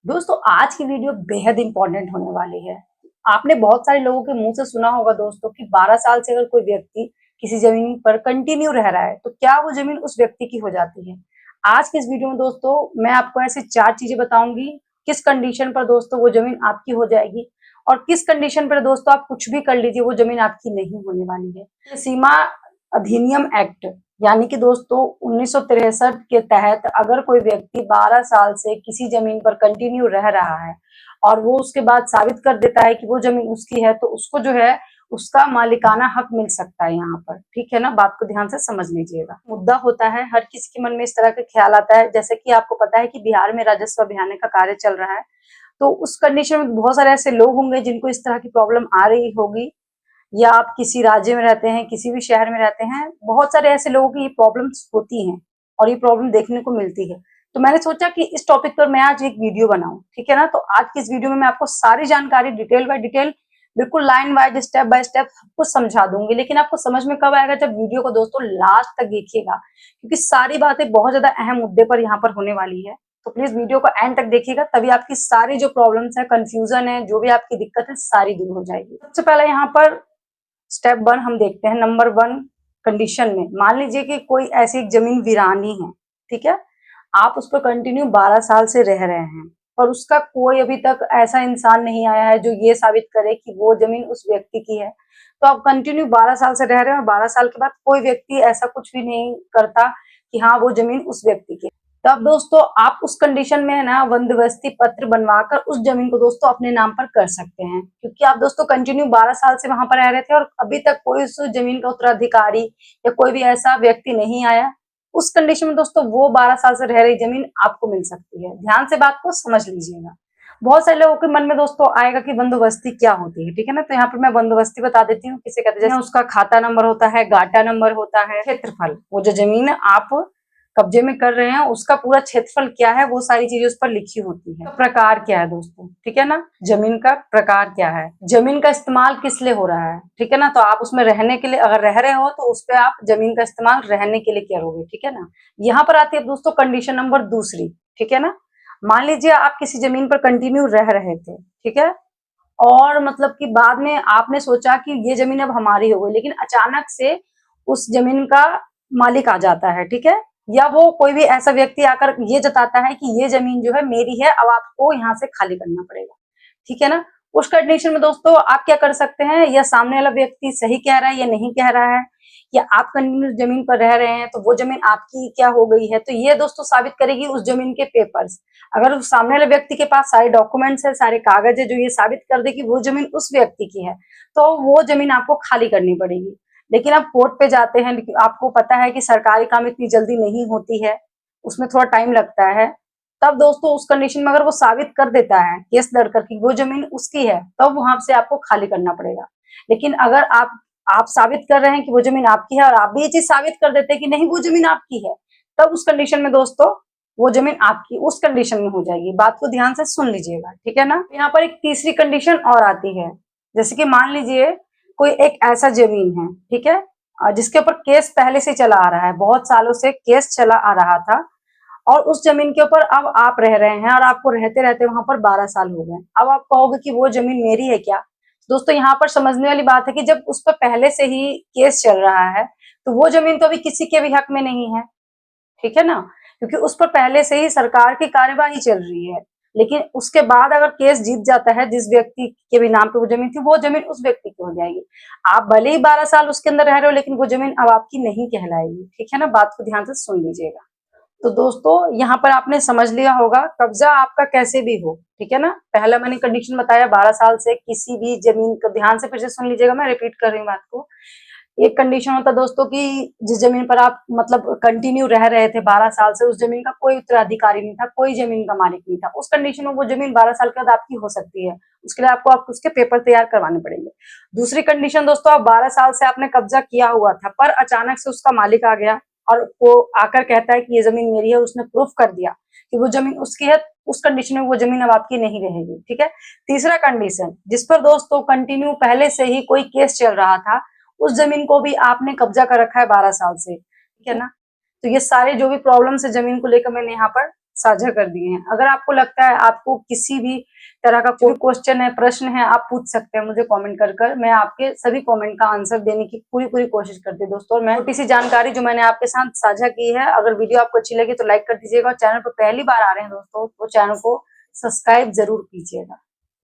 दोस्तों आज की वीडियो बेहद इंपॉर्टेंट होने वाली है। आपने बहुत सारे लोगों के मुंह से सुना होगा दोस्तों कि 12 साल से अगर कोई व्यक्ति किसी जमीन पर कंटिन्यू रह रहा है तो क्या वो जमीन उस व्यक्ति की हो जाती है। आज की इस वीडियो में दोस्तों मैं आपको ऐसी 4 चीजें बताऊंगी किस कंडीशन पर दोस्तों वो जमीन आपकी हो जाएगी और किस कंडीशन पर दोस्तों आप कुछ भी कर लीजिए वो जमीन आपकी नहीं होने वाली है। सीमा अधिनियम एक्ट यानी कि दोस्तों 1963 के तहत अगर कोई व्यक्ति 12 साल से किसी जमीन पर कंटिन्यू रह रहा है और वो उसके बाद साबित कर देता है कि वो जमीन उसकी है तो उसको जो है उसका मालिकाना हक मिल सकता है यहाँ पर। ठीक है ना, बात को ध्यान से समझ लीजिएगा। मुद्दा होता है हर किसी के मन में इस तरह का ख्याल आता है, जैसे कि आपको पता है कि बिहार में राजस्व अभियान का कार्य चल रहा है, तो उस कंडीशन में बहुत सारे ऐसे लोग होंगे जिनको इस तरह की प्रॉब्लम आ रही होगी, या आप किसी राज्य में रहते हैं, किसी भी शहर में रहते हैं, बहुत सारे ऐसे लोगों की ये प्रॉब्लम्स होती हैं और ये प्रॉब्लम देखने को मिलती है। तो मैंने सोचा कि इस टॉपिक पर मैं आज एक वीडियो बनाऊं। ठीक है ना, तो आज की इस वीडियो में मैं आपको सारी जानकारी डिटेल बाय डिटेल, बिल्कुल line wise, step by step सब कुछ समझा दूंगी। लेकिन आपको समझ में कब आएगा? जब वीडियो को दोस्तों लास्ट तक देखिएगा, क्योंकि सारी बातें बहुत ज्यादा अहम मुद्दे पर यहाँ पर होने वाली है। तो प्लीज वीडियो को एंड तक देखिएगा, तभी आपकी सारी जो प्रॉब्लम्स है, कंफ्यूजन है, जो भी आपकी दिक्कत है, सारी दूर हो जाएगी। सबसे पहले यहाँ पर स्टेप 1 हम देखते हैं। नंबर 1 कंडीशन में मान लीजिए कि कोई ऐसी एक जमीन वीरानी है, ठीक है, आप उस पर कंटिन्यू 12 साल से रह रहे हैं और उसका कोई अभी तक ऐसा इंसान नहीं आया है जो ये साबित करे कि वो जमीन उस व्यक्ति की है। तो आप कंटिन्यू 12 साल से रह रहे हैं और 12 साल के बाद कोई व्यक्ति ऐसा कुछ भी नहीं करता कि हाँ वो जमीन उस व्यक्ति की। तब दोस्तों आप उस कंडीशन में है ना बंदोबस्ती पत्र बनवाकर उस जमीन को दोस्तों अपने नाम पर कर सकते हैं, क्योंकि आप दोस्तों कंटिन्यू 12 साल से वहां पर रह रहे थे और अभी तक कोई उस जमीन का उत्तराधिकारी या कोई भी ऐसा व्यक्ति नहीं आया। उस कंडीशन में दोस्तों वो 12 साल से रह रही जमीन आपको मिल सकती है। ध्यान से बात को समझ लीजिएगा। बहुत सारे लोगों के मन में दोस्तों आएगा कि बंदोबस्ती क्या होती है। ठीक है ना, तो यहाँ पर मैं बंदोबस्ती बता देती हूँ किसे कहते हैं। जैसे उसका खाता नंबर होता है, गाटा नंबर होता है, क्षेत्रफल, वो जो जमीन आप कब्जे में कर रहे हैं उसका पूरा क्षेत्रफल क्या है, वो सारी चीजें उस पर लिखी होती है। प्रकार क्या है दोस्तों, ठीक है ना, जमीन का प्रकार क्या है, जमीन का इस्तेमाल किस लिए हो रहा है, ठीक है ना, तो आप उसमें रहने के लिए अगर रह रहे हो तो उस पर आप जमीन का इस्तेमाल रहने के लिए करोगे। ठीक है ना, यहाँ पर आती है दोस्तों कंडीशन नंबर दूसरी। ठीक है ना, मान लीजिए आप किसी जमीन पर कंटिन्यू रह रहे थे, ठीक है, और मतलब कि बाद में आपने सोचा कि ये जमीन अब हमारी हो गई, लेकिन अचानक से उस जमीन का मालिक आ जाता है, ठीक है, या वो कोई भी ऐसा व्यक्ति आकर ये जताता है कि ये जमीन जो है मेरी है, अब आपको यहाँ से खाली करना पड़ेगा। ठीक है ना, उस कंडीशन में दोस्तों आप क्या कर सकते हैं, या सामने वाला व्यक्ति सही कह रहा है या नहीं कह रहा है, या आप कंटिन्यू जमीन पर रह रहे हैं तो वो जमीन आपकी क्या हो गई है, तो ये दोस्तों साबित करेगी उस जमीन के पेपर्स। अगर उस सामने वाले व्यक्ति के पास सारे डॉक्यूमेंट्स है, सारे कागज है जो ये साबित कर दे कि वो जमीन उस व्यक्ति की है, तो वो जमीन आपको खाली करनी पड़ेगी। लेकिन आप कोर्ट पे जाते हैं, लेकिन आपको पता है कि सरकारी काम इतनी जल्दी नहीं होती है, उसमें थोड़ा टाइम लगता है। तब दोस्तों उस कंडीशन में अगर वो साबित कर देता है केस लड़कर की वो जमीन उसकी है, तब वहां से आपको खाली करना पड़ेगा। लेकिन अगर आप साबित कर रहे हैं कि वो जमीन आपकी है और आप भी ये चीज साबित कर देते हैं कि नहीं वो जमीन आपकी है, तब उस कंडीशन में दोस्तों वो जमीन आपकी उस कंडीशन में हो जाएगी। बात को ध्यान से सुन लीजिएगा, ठीक है ना। यहाँ पर एक तीसरी कंडीशन और आती है, जैसे कि मान लीजिए कोई एक ऐसा जमीन है, ठीक है, जिसके ऊपर केस पहले से चला आ रहा है, बहुत सालों से केस चला आ रहा था, और उस जमीन के ऊपर अब आप रह रहे हैं और आपको रहते रहते वहां पर 12 साल हो गए। अब आप कहोगे कि वो जमीन मेरी है क्या? दोस्तों यहाँ पर समझने वाली बात है कि जब उस पर पहले से ही केस चल रहा है तो वो जमीन तो अभी किसी के भी हक में नहीं है। ठीक है ना, क्योंकि उस पर पहले से ही सरकार की कार्यवाही चल रही है। लेकिन उसके बाद अगर केस जीत जाता है, जिस व्यक्ति के भी नाम पे वो जमीन थी, वो जमीन उस व्यक्ति की हो जाएगी। आप भले ही 12 साल उसके अंदर रह रहे हो, लेकिन वो जमीन अब आपकी नहीं कहलाएगी। ठीक है ना, बात को ध्यान से सुन लीजिएगा। तो दोस्तों यहाँ पर आपने समझ लिया होगा कब्जा आपका कैसे भी हो। ठीक है ना, पहला मैंने कंडीशन बताया 12 साल से किसी भी जमीन को, ध्यान से फिर से सुन लीजिएगा, मैं रिपीट कर रही हूँ बात को। एक कंडीशन होता है दोस्तों कि जिस जमीन पर आप मतलब कंटिन्यू रह रहे थे 12 साल से, उस जमीन का कोई उत्तराधिकारी नहीं था, कोई जमीन का मालिक नहीं था। उस कंडीशन में वो जमीन 12 साल के बाद आपकी हो सकती है। उसके लिए आपको उसके पेपर तैयार करवाने पड़ेंगे। दूसरी कंडीशन दोस्तों, आप 12 साल से आपने कब्जा किया हुआ था, पर अचानक से उसका मालिक आ गया और वो आकर कहता है कि ये जमीन मेरी है, उसने प्रूफ कर दिया कि वो जमीन उसकी है। उस कंडीशन में वो जमीन अब आपकी नहीं रहेगी। ठीक है, तीसरा कंडीशन, जिस पर दोस्तों कंटिन्यू पहले से ही कोई केस चल रहा था, उस जमीन को भी आपने कब्जा कर रखा है 12 साल से। ठीक है ना, तो ये सारे जो भी प्रॉब्लम्स है जमीन को लेकर मैंने यहाँ पर साझा कर दिए हैं। अगर आपको लगता है आपको किसी भी तरह का कोई क्वेश्चन है, प्रश्न है, आप पूछ सकते हैं मुझे कमेंट कर मैं आपके सभी कमेंट का आंसर देने की पूरी कोशिश करती हूँ दोस्तों। और मैं छोटी सी जानकारी जो मैंने आपके साथ साझा की है, अगर वीडियो आपको अच्छी लगी तो लाइक कर दीजिएगा, और चैनल पर पहली बार आ रहे हैं दोस्तों तो चैनल को सब्सक्राइब जरूर कीजिएगा।